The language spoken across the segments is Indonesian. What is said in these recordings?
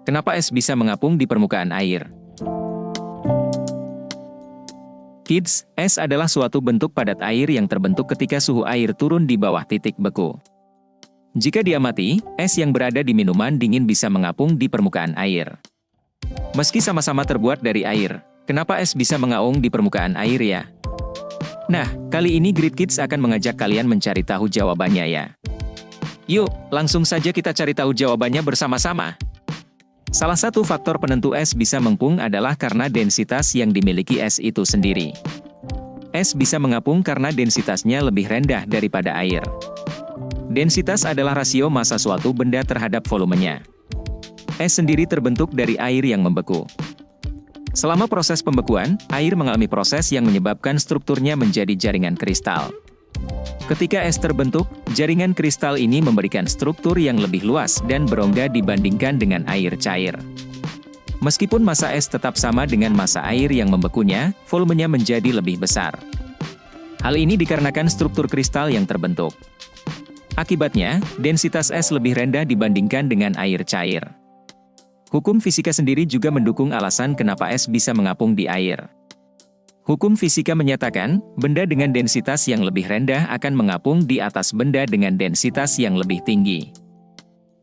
Kenapa es bisa mengapung di permukaan air? Kids, es adalah suatu bentuk padat air yang terbentuk ketika suhu air turun di bawah titik beku. Jika diamati, es yang berada di minuman dingin bisa mengapung di permukaan air. Meski sama-sama terbuat dari air, kenapa es bisa mengaung di permukaan air ya? Nah, kali ini Great Kids akan mengajak kalian mencari tahu jawabannya ya. Yuk, langsung saja kita cari tahu jawabannya bersama-sama. Salah satu faktor penentu es bisa mengapung adalah karena densitas yang dimiliki es itu sendiri. Es bisa mengapung karena densitasnya lebih rendah daripada air. Densitas adalah rasio massa suatu benda terhadap volumenya. Es sendiri terbentuk dari air yang membeku. Selama proses pembekuan, air mengalami proses yang menyebabkan strukturnya menjadi jaringan kristal. Ketika es terbentuk, jaringan kristal ini memberikan struktur yang lebih luas dan berongga dibandingkan dengan air cair. Meskipun massa es tetap sama dengan massa air yang membekunya, volumenya menjadi lebih besar. Hal ini dikarenakan struktur kristal yang terbentuk. Akibatnya, densitas es lebih rendah dibandingkan dengan air cair. Hukum fisika sendiri juga mendukung alasan kenapa es bisa mengapung di air. Hukum fisika menyatakan, benda dengan densitas yang lebih rendah akan mengapung di atas benda dengan densitas yang lebih tinggi.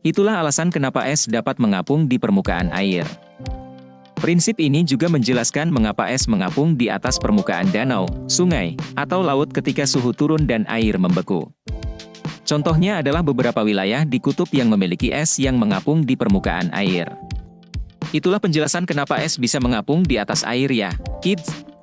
Itulah alasan kenapa es dapat mengapung di permukaan air. Prinsip ini juga menjelaskan mengapa es mengapung di atas permukaan danau, sungai, atau laut ketika suhu turun dan air membeku. Contohnya adalah beberapa wilayah di kutub yang memiliki es yang mengapung di permukaan air. Itulah penjelasan kenapa es bisa mengapung di atas air ya, kids.